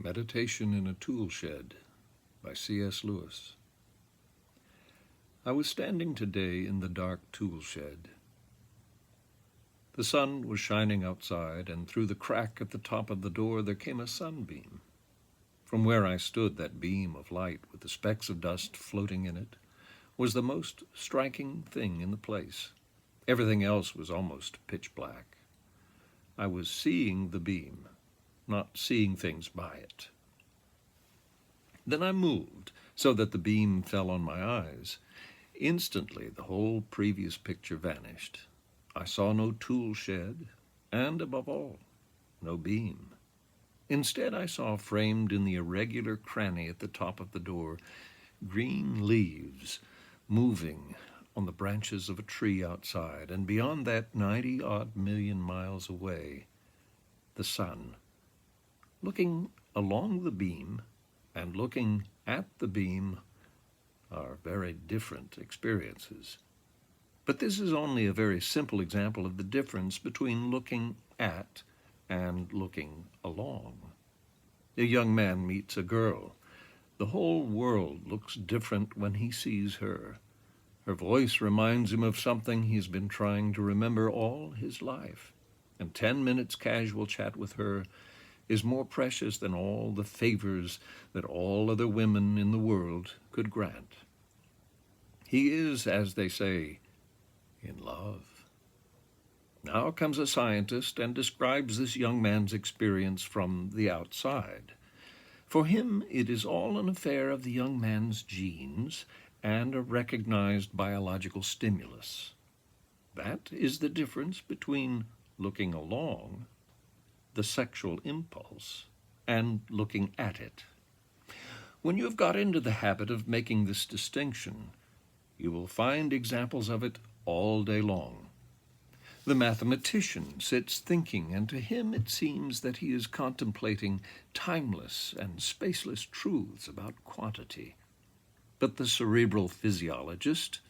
Meditation in a Tool Shed by C.S. Lewis. I was standing today in the dark tool shed. The sun was shining outside, and through the crack at the top of the door there came a sunbeam. From where I stood, that beam of light with the specks of dust floating in it was the most striking thing in the place. Everything else was almost pitch black. I was seeing the beam, not seeing things by it. Then I moved so that the beam fell on my eyes. Instantly, the whole previous picture vanished. I saw no tool shed, and above all, no beam. Instead, I saw framed in the irregular cranny at the top of the door green leaves moving on the branches of a tree outside, and beyond that 90-odd million miles away, the sun. Looking along the beam and looking at the beam are very different experiences. But this is only a very simple example of the difference between looking at and looking along. A young man meets a girl. The whole world looks different when he sees her. Her voice reminds him of something he's been trying to remember all his life. And 10 minutes casual chat with her is more precious than all the favors that all other women in the world could grant. He is, as they say, in love. Now comes a scientist and describes this young man's experience from the outside. For him, it is all an affair of the young man's genes and a recognized biological stimulus. That is the difference between looking along, the sexual impulse, and looking at it. When you have got into the habit of making this distinction, you will find examples of it all day long. The mathematician sits thinking, and to him it seems that he is contemplating timeless and spaceless truths about quantity. But the cerebral physiologist,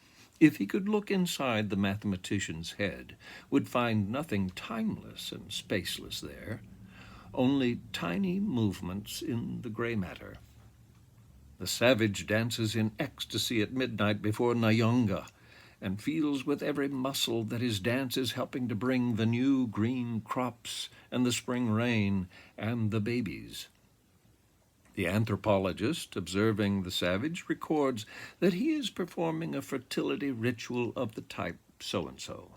if he could look inside the mathematician's head, would find nothing timeless and spaceless there, only tiny movements in the gray matter. The savage dances in ecstasy at midnight before Nyanga, and feels with every muscle that his dance is helping to bring the new green crops and the spring rain and the babies. The anthropologist, observing the savage, records that he is performing a fertility ritual of the type so-and-so.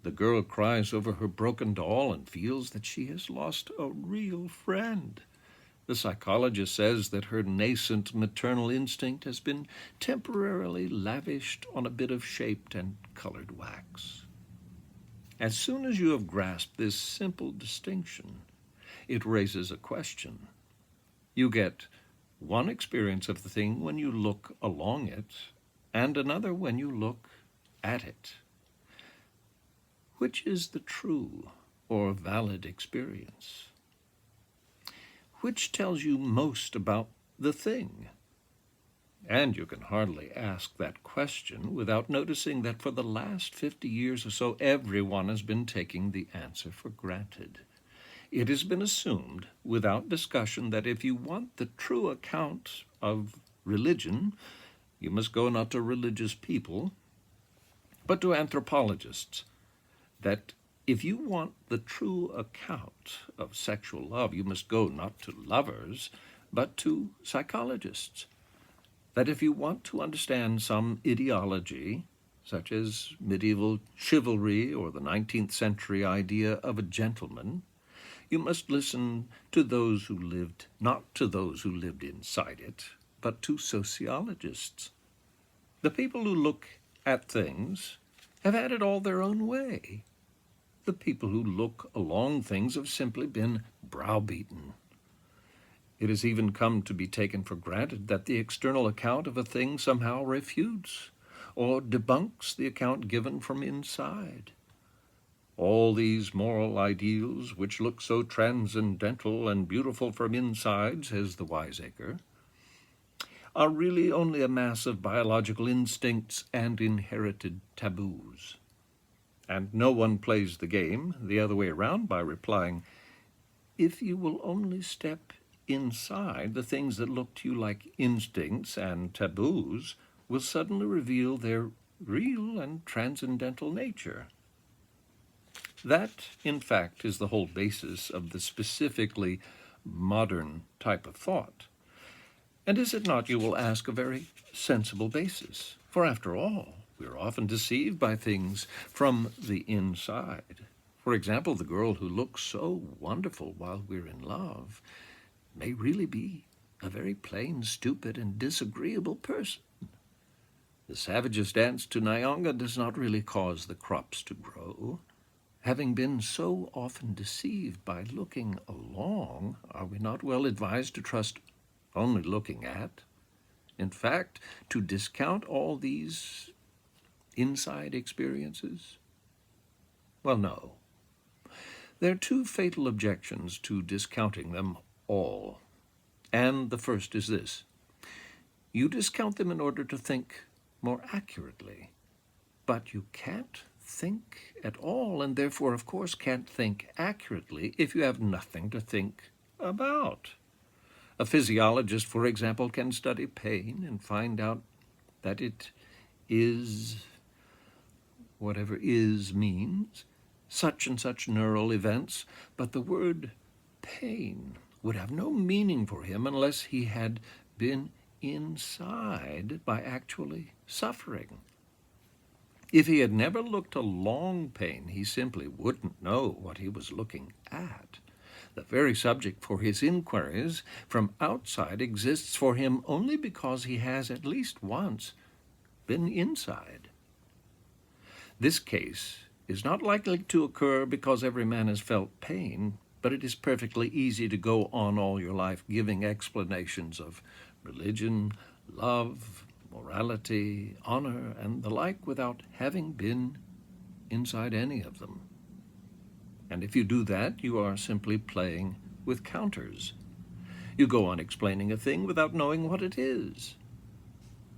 The girl cries over her broken doll and feels that she has lost a real friend. The psychologist says that her nascent maternal instinct has been temporarily lavished on a bit of shaped and colored wax. As soon as you have grasped this simple distinction, it raises a question. You get one experience of the thing when you look along it, and another when you look at it. Which is the true or valid experience? Which tells you most about the thing? And you can hardly ask that question without noticing that for the last 50 years or so, everyone has been taking the answer for granted. It has been assumed, without discussion, that if you want the true account of religion, you must go not to religious people, but to anthropologists. That if you want the true account of sexual love, you must go not to lovers, but to psychologists. That if you want to understand some ideology, such as medieval chivalry or the 19th century idea of a gentleman, you must listen to those who lived, not to those who lived inside it, but to sociologists. The people who look at things have had it all their own way. The people who look along things have simply been browbeaten. It has even come to be taken for granted that the external account of a thing somehow refutes or debunks the account given from inside. All these moral ideals, which look so transcendental and beautiful from inside, says the wiseacre, are really only a mass of biological instincts and inherited taboos. And no one plays the game the other way around by replying, if you will only step inside, the things that look to you like instincts and taboos will suddenly reveal their real and transcendental nature. That, in fact, is the whole basis of the specifically modern type of thought. And is it not, you will ask, a very sensible basis? For after all, we are often deceived by things from the inside. For example, the girl who looks so wonderful while we're in love may really be a very plain, stupid, and disagreeable person. The savage's dance to Nyanga does not really cause the crops to grow. Having been so often deceived by looking along, are we not well advised to trust only looking at? In fact, to discount all these inside experiences? Well, no. There are two fatal objections to discounting them all. And the first is this: you discount them in order to think more accurately. But you can't think at all, and therefore, of course, can't think accurately if you have nothing to think about. A physiologist, for example, can study pain and find out that it is, whatever is means, such and such neural events, but the word pain would have no meaning for him unless he had been inside by actually suffering. If he had never looked along pain, he simply wouldn't know what he was looking at. The very subject for his inquiries from outside exists for him only because he has at least once been inside. This case is not likely to occur because every man has felt pain, but it is perfectly easy to go on all your life giving explanations of religion, love, morality, honor, and the like without having been inside any of them. And if you do that, you are simply playing with counters. You go on explaining a thing without knowing what it is.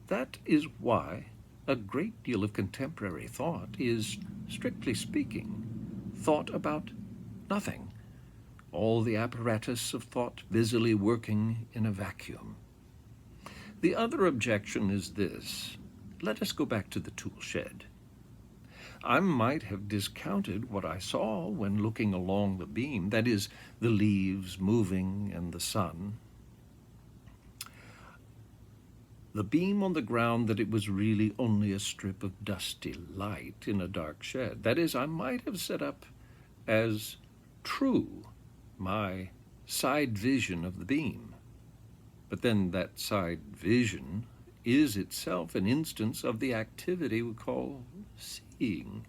That is why a great deal of contemporary thought is, strictly speaking, thought about nothing. All the apparatus of thought busily working in a vacuum. The other objection is this. Let us go back to the tool shed. I might have discounted what I saw when looking along the beam, that is, the leaves moving and the sun. The beam on the ground, that it was really only a strip of dusty light in a dark shed. That is, I might have set up as true my side vision of the beam. But then that side vision is itself an instance of the activity we call seeing.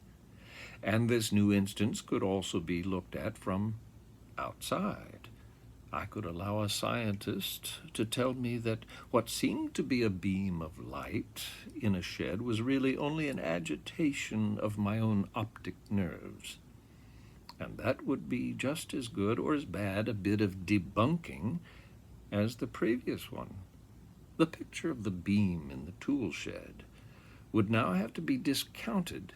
And this new instance could also be looked at from outside. I could allow a scientist to tell me that what seemed to be a beam of light in a shed was really only an agitation of my own optic nerves. And that would be just as good or as bad a bit of debunking as the previous one. The picture of the beam in the tool shed would now have to be discounted,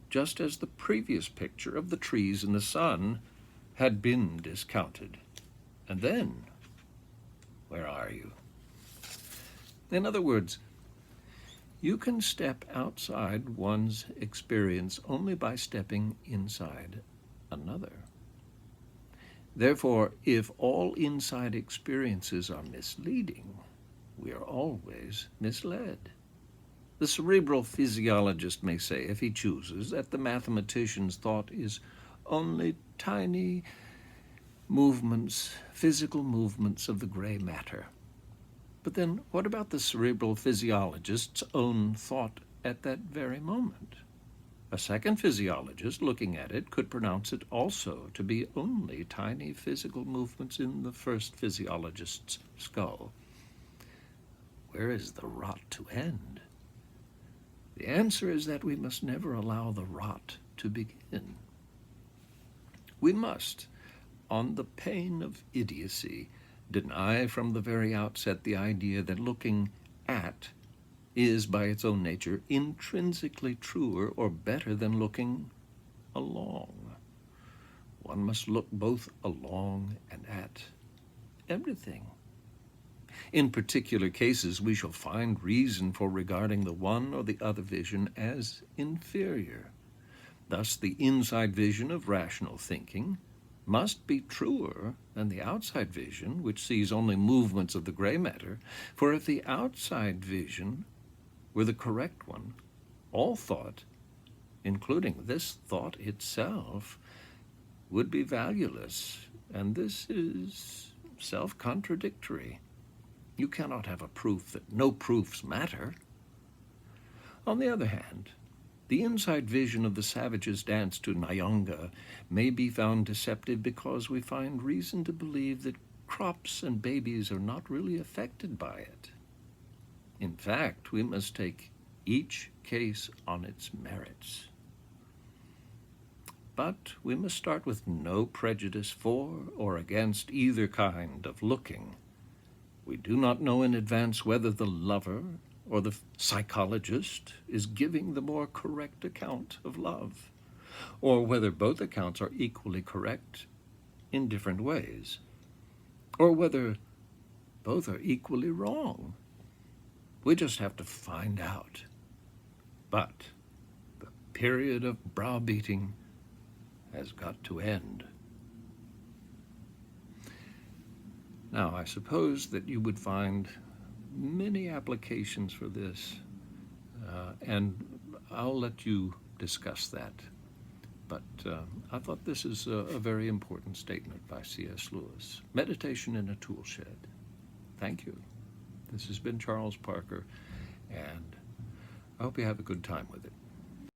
just as the previous picture of the trees in the sun had been discounted. And then, where are you? In other words, you can step outside one's experience only by stepping inside another. Therefore, if all inside experiences are misleading, we are always misled. The cerebral physiologist may say, if he chooses, that the mathematician's thought is only tiny movements, physical movements of the gray matter. But then what about the cerebral physiologist's own thought at that very moment? A second physiologist, looking at it, could pronounce it also to be only tiny physical movements in the first physiologist's skull. Where is the rot to end? The answer is that we must never allow the rot to begin. We must, on the pain of idiocy, deny from the very outset the idea that looking at is, by its own nature, intrinsically truer or better than looking along. One must look both along and at everything. In particular cases, we shall find reason for regarding the one or the other vision as inferior. Thus, the inside vision of rational thinking must be truer than the outside vision, which sees only movements of the gray matter. For if the outside vision were the correct one, all thought, including this thought itself, would be valueless, and this is self-contradictory. You cannot have a proof that no proofs matter. On the other hand, the inside vision of the savage's dance to Nyanga may be found deceptive because we find reason to believe that crops and babies are not really affected by it. In fact, we must take each case on its merits. But we must start with no prejudice for or against either kind of looking. We do not know in advance whether the lover or the psychologist is giving the more correct account of love, or whether both accounts are equally correct in different ways, or whether both are equally wrong. We just have to find out. But the period of browbeating has got to end. Now, I suppose that you would find many applications for this, and I'll let you discuss that. But I thought this is a very important statement by C.S. Lewis. Meditation in a tool shed. Thank you. This has been Charles Parker, and I hope you have a good time with it.